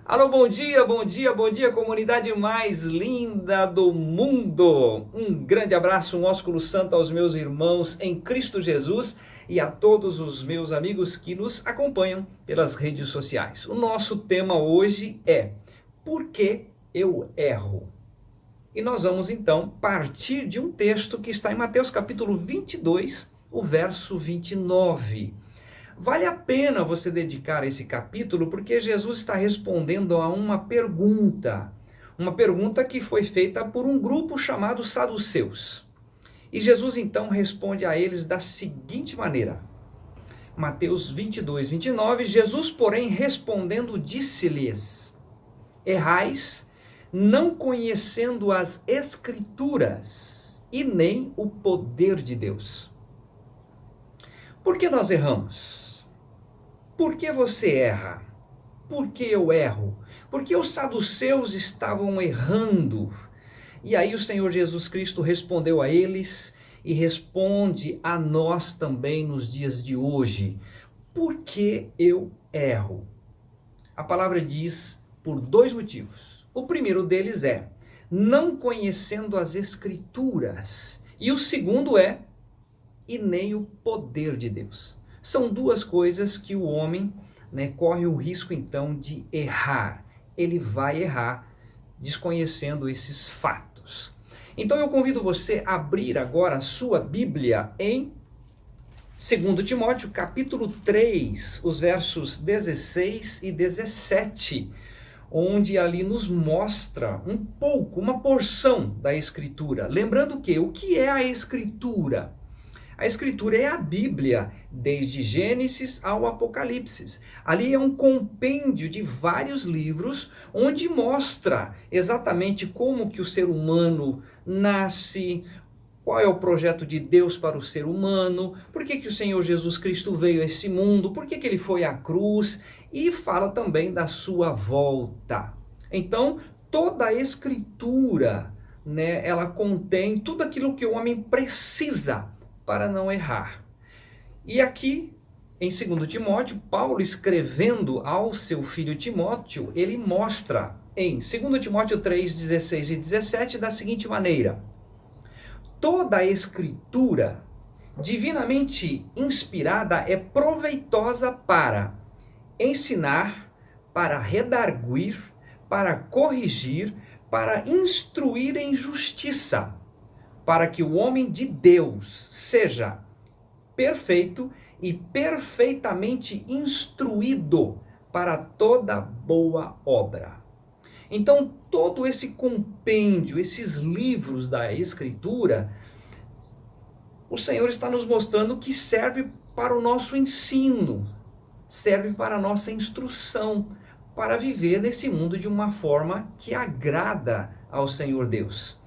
Alô, bom dia, bom dia, bom dia, comunidade mais linda do mundo. Um grande abraço, um ósculo santo aos meus irmãos em Cristo Jesus e a todos os meus amigos que nos acompanham pelas redes sociais. O nosso tema hoje é: por que eu erro? E nós vamos então partir de um texto que está em Mateus capítulo 22, o verso 29. Vale a pena você dedicar esse capítulo porque Jesus está respondendo a uma pergunta que foi feita por um grupo chamado saduceus. E Jesus então responde a eles da seguinte maneira. Mateus 22, 29, Jesus, porém, respondendo, disse-lhes: errais, não conhecendo as Escrituras e nem o poder de Deus. Por que nós erramos? Por que você erra? Por que eu erro? Porque os saduceus estavam errando. E aí o Senhor Jesus Cristo respondeu a eles e responde a nós também nos dias de hoje. Por que eu erro? A palavra diz por dois motivos. O primeiro deles é não conhecendo as Escrituras. E o segundo é e nem o poder de Deus. São duas coisas que o homem, corre o risco então de errar. Ele vai errar desconhecendo esses fatos. Então eu convido você a abrir agora a sua Bíblia em 2 Timóteo capítulo 3, os versos 16 e 17, onde ali nos mostra um pouco, uma porção da Escritura. Lembrando que o que é a Escritura? A Escritura é a Bíblia, desde Gênesis ao Apocalipse. Ali é um compêndio de vários livros, onde mostra exatamente como que o ser humano nasce, qual é o projeto de Deus para o ser humano, por que o Senhor Jesus Cristo veio a esse mundo, por que ele foi à cruz, e fala também da sua volta. Então, toda a Escritura, ela contém tudo aquilo que o homem precisa para não errar. E aqui, em 2 Timóteo, Paulo escrevendo ao seu filho Timóteo, ele mostra em 2 Timóteo 3, 16 e 17 da seguinte maneira: toda a Escritura divinamente inspirada é proveitosa para ensinar, para redarguir, para corrigir, para instruir em justiça, para que o homem de Deus seja perfeito e perfeitamente instruído para toda boa obra. Então, todo esse compêndio, esses livros da Escritura, o Senhor está nos mostrando que serve para o nosso ensino, serve para a nossa instrução, para viver nesse mundo de uma forma que agrada ao Senhor Deus.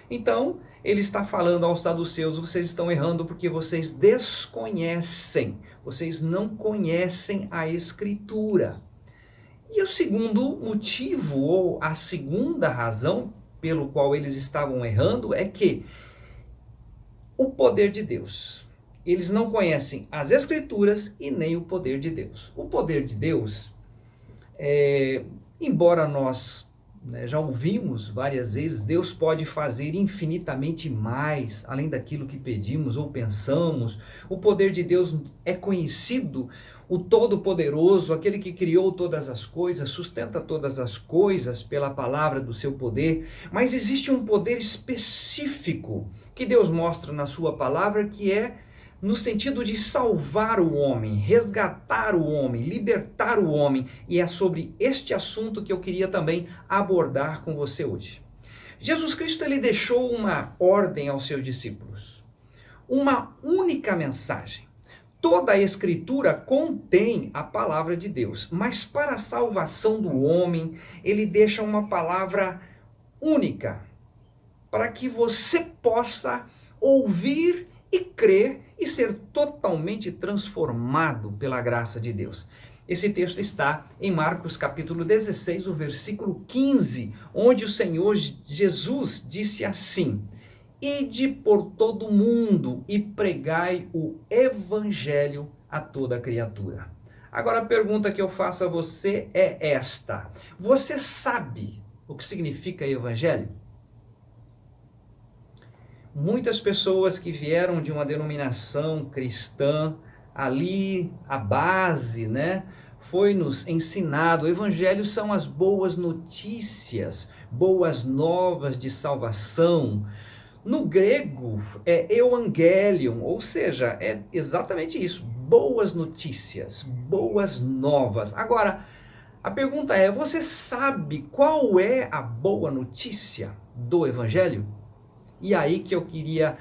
Então, ele está falando aos saduceus: vocês estão errando porque vocês desconhecem, vocês não conhecem a Escritura. E o segundo motivo, ou a segunda razão pelo qual eles estavam errando, é que o poder de Deus. Eles não conhecem as Escrituras e nem o poder de Deus. O poder de Deus, embora nós já ouvimos várias vezes, Deus pode fazer infinitamente mais, além daquilo que pedimos ou pensamos. O poder de Deus é conhecido, o Todo-Poderoso, aquele que criou todas as coisas, sustenta todas as coisas pela palavra do seu poder. Mas existe um poder específico que Deus mostra na sua palavra, que é no sentido de salvar o homem, resgatar o homem, libertar o homem. E é sobre este assunto que eu queria também abordar com você hoje. Jesus Cristo, ele deixou uma ordem aos seus discípulos, uma única mensagem. Toda a Escritura contém a palavra de Deus, mas para a salvação do homem, ele deixa uma palavra única, para que você possa ouvir e crer e ser totalmente transformado pela graça de Deus. Esse texto está em Marcos capítulo 16, o versículo 15, onde o Senhor Jesus disse assim: ide por todo mundo e pregai o evangelho a toda criatura. Agora a pergunta que eu faço a você é esta: você sabe o que significa evangelho? Muitas pessoas que vieram de uma denominação cristã, ali a base, né, foi nos ensinado. O evangelho são as boas notícias, boas novas de salvação. No grego é euangelion, ou seja, é exatamente isso, boas notícias, boas novas. Agora, a pergunta é: você sabe qual é a boa notícia do evangelho? E aí que eu queria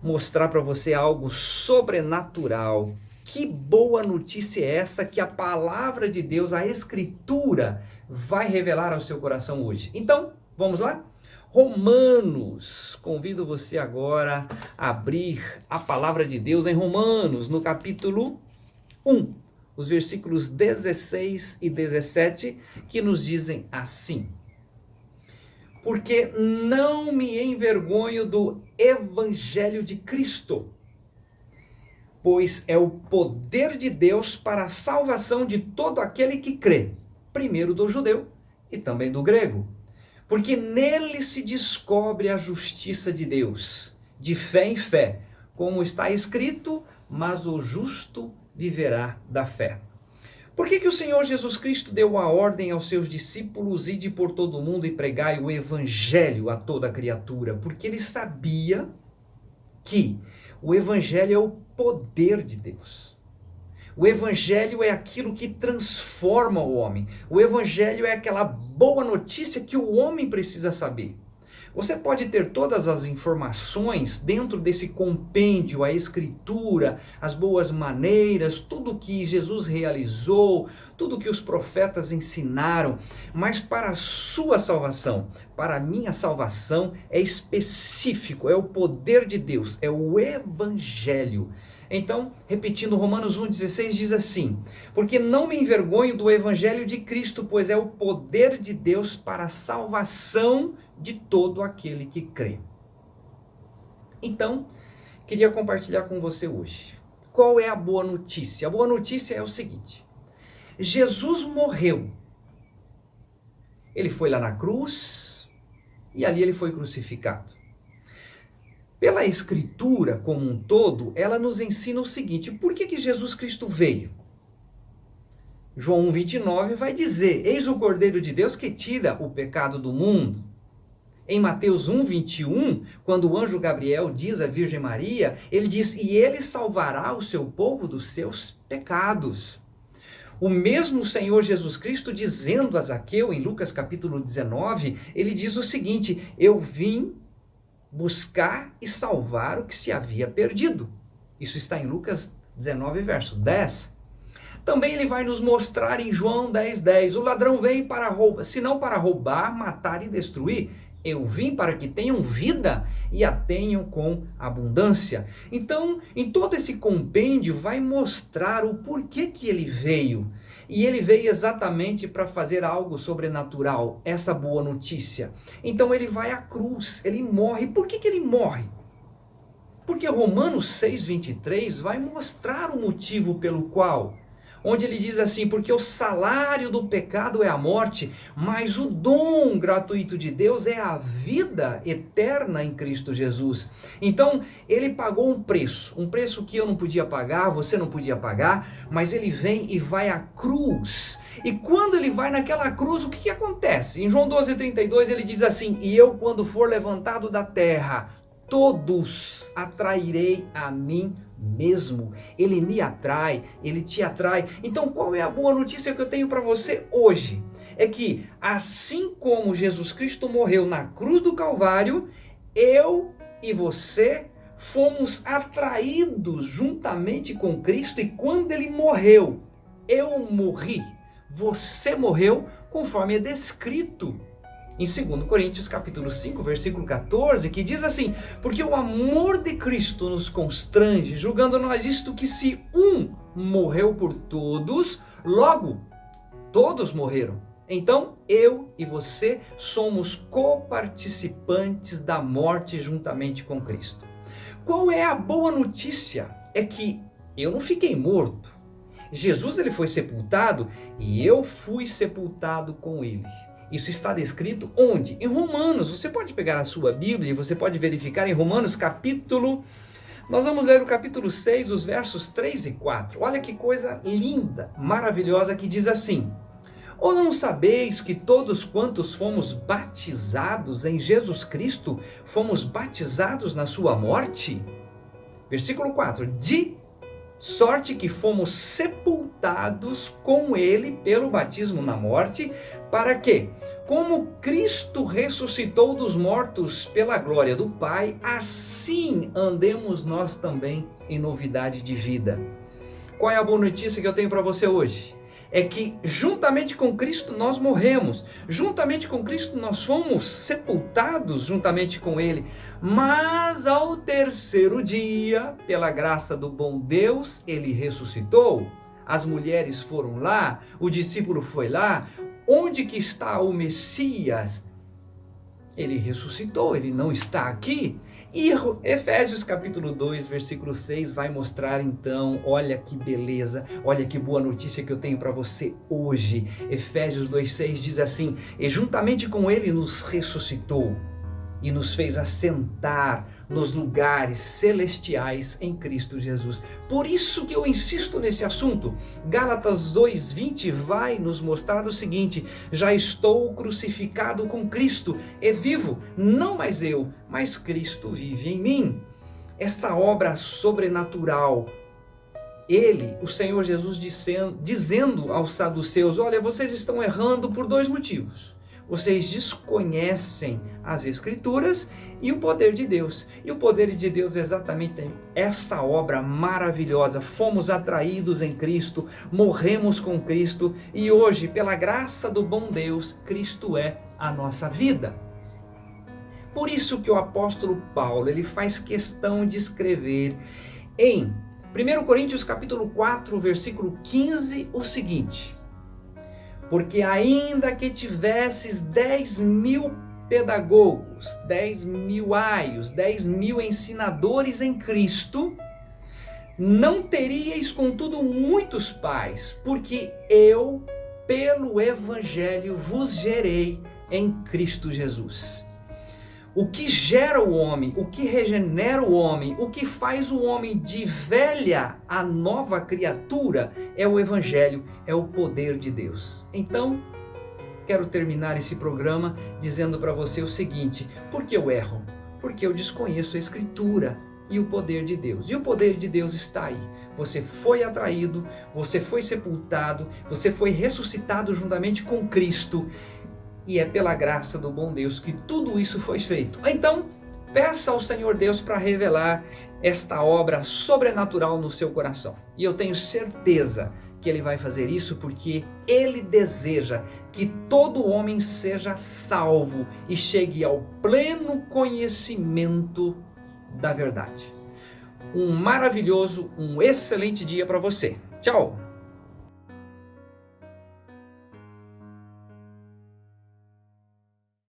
mostrar para você algo sobrenatural. Que boa notícia é essa que a palavra de Deus, a Escritura, vai revelar ao seu coração hoje? Então, vamos lá? Romanos, convido você agora a abrir a palavra de Deus em Romanos, no capítulo 1, os versículos 16 e 17, que nos dizem assim: porque não me envergonho do evangelho de Cristo, pois é o poder de Deus para a salvação de todo aquele que crê, primeiro do judeu e também do grego. Porque nele se descobre a justiça de Deus, de fé em fé, como está escrito: mas o justo viverá da fé. Por que o Senhor Jesus Cristo deu a ordem aos seus discípulos: ide por todo o mundo e pregai o evangelho a toda criatura? Porque ele sabia que o evangelho é o poder de Deus. O evangelho é aquilo que transforma o homem. O evangelho é aquela boa notícia que o homem precisa saber. Você pode ter todas as informações dentro desse compêndio, a escritura, as boas maneiras, tudo que Jesus realizou, tudo que os profetas ensinaram, mas para a sua salvação, para a minha salvação, é específico, é o poder de Deus, é o evangelho. Então, repetindo, Romanos 1,16 diz assim: porque não me envergonho do evangelho de Cristo, pois é o poder de Deus para a salvação de todo aquele que crê. Então, queria compartilhar com você hoje. Qual é a boa notícia? A boa notícia é o seguinte: Jesus morreu. Ele foi lá na cruz e ali ele foi crucificado. Pela Escritura como um todo, ela nos ensina o seguinte: por que Jesus Cristo veio? João 1,29 vai dizer: eis o Cordeiro de Deus que tira o pecado do mundo. Em Mateus 1,21, quando o anjo Gabriel diz à Virgem Maria, ele diz: e ele salvará o seu povo dos seus pecados. O mesmo Senhor Jesus Cristo dizendo a Zaqueu, em Lucas capítulo 19, ele diz o seguinte: eu vim buscar e salvar o que se havia perdido. Isso está em Lucas 19, verso 10. Também ele vai nos mostrar em João 10:10, o ladrão vem para roubar, senão para roubar, matar e destruir. Eu vim para que tenham vida e a tenham com abundância. Então, em todo esse compêndio vai mostrar o porquê que ele veio. E ele veio exatamente para fazer algo sobrenatural, essa boa notícia. Então ele vai à cruz, ele morre. Por que ele morre? Porque Romanos 6,23 vai mostrar o motivo pelo qual, onde ele diz assim: porque o salário do pecado é a morte, mas o dom gratuito de Deus é a vida eterna em Cristo Jesus. Então, ele pagou um preço que eu não podia pagar, você não podia pagar, mas ele vem e vai à cruz. E quando ele vai naquela cruz, o que acontece? Em João 12,32 ele diz assim: e eu, quando for levantado da terra, todos atrairei a mim mesmo. Ele me atrai, ele te atrai. Então, qual é a boa notícia que eu tenho para você hoje? É que assim como Jesus Cristo morreu na cruz do Calvário, eu e você fomos atraídos juntamente com Cristo, e quando ele morreu, eu morri, você morreu, conforme é descrito em 2 Coríntios capítulo 5, versículo 14, que diz assim: porque o amor de Cristo nos constrange, julgando nós isto, que se um morreu por todos, logo todos morreram. Então, eu e você somos coparticipantes da morte juntamente com Cristo. Qual é a boa notícia? É que eu não fiquei morto. Jesus ele foi sepultado e eu fui sepultado com ele. Isso está descrito onde? Em Romanos. Você pode pegar a sua Bíblia e você pode verificar em Romanos capítulo... Nós vamos ler o capítulo 6, os versos 3 e 4. Olha que coisa linda, maravilhosa, que diz assim: ou não sabeis que todos quantos fomos batizados em Jesus Cristo, fomos batizados na sua morte? Versículo 4. De sorte que fomos sepultados com ele pelo batismo na morte, para que, como Cristo ressuscitou dos mortos pela glória do Pai, assim andemos nós também em novidade de vida. Qual é a boa notícia que eu tenho para você hoje? É que juntamente com Cristo nós morremos, juntamente com Cristo nós fomos sepultados juntamente com Ele, mas ao terceiro dia, pela graça do bom Deus, Ele ressuscitou. As mulheres foram lá, o discípulo foi lá. Onde que está o Messias? Ele ressuscitou, ele não está aqui. E Efésios capítulo 2, versículo 6 vai mostrar então, olha que beleza, olha que boa notícia que eu tenho para você hoje. Efésios 2,6 diz assim: e juntamente com ele nos ressuscitou e nos fez assentar nos lugares celestiais em Cristo Jesus. Por isso que eu insisto nesse assunto. Gálatas 2:20 vai nos mostrar o seguinte: já estou crucificado com Cristo, e vivo, não mais eu, mas Cristo vive em mim. Esta obra sobrenatural, ele, o Senhor Jesus, dizendo aos saduceus: olha, vocês estão errando por dois motivos. Vocês desconhecem as Escrituras e o poder de Deus. E o poder de Deus é exatamente esta obra maravilhosa. Fomos atraídos em Cristo, morremos com Cristo e hoje, pela graça do bom Deus, Cristo é a nossa vida. Por isso que o apóstolo Paulo, ele faz questão de escrever em 1 Coríntios capítulo 4, versículo 15, o seguinte: porque ainda que tivesses 10.000 pedagogos, 10.000 aios, 10.000 ensinadores em Cristo, não teríeis contudo muitos pais, porque eu, pelo Evangelho, vos gerei em Cristo Jesus. O que gera o homem, o que regenera o homem, o que faz o homem de velha a nova criatura é o Evangelho, é o poder de Deus. Então, quero terminar esse programa dizendo para você o seguinte: por que eu erro? Porque eu desconheço a Escritura e o poder de Deus. E o poder de Deus está aí. Você foi atraído, você foi sepultado, você foi ressuscitado juntamente com Cristo. E é pela graça do bom Deus que tudo isso foi feito. Então, peça ao Senhor Deus para revelar esta obra sobrenatural no seu coração. E eu tenho certeza que Ele vai fazer isso porque Ele deseja que todo homem seja salvo e chegue ao pleno conhecimento da verdade. Um maravilhoso, um excelente dia para você. Tchau!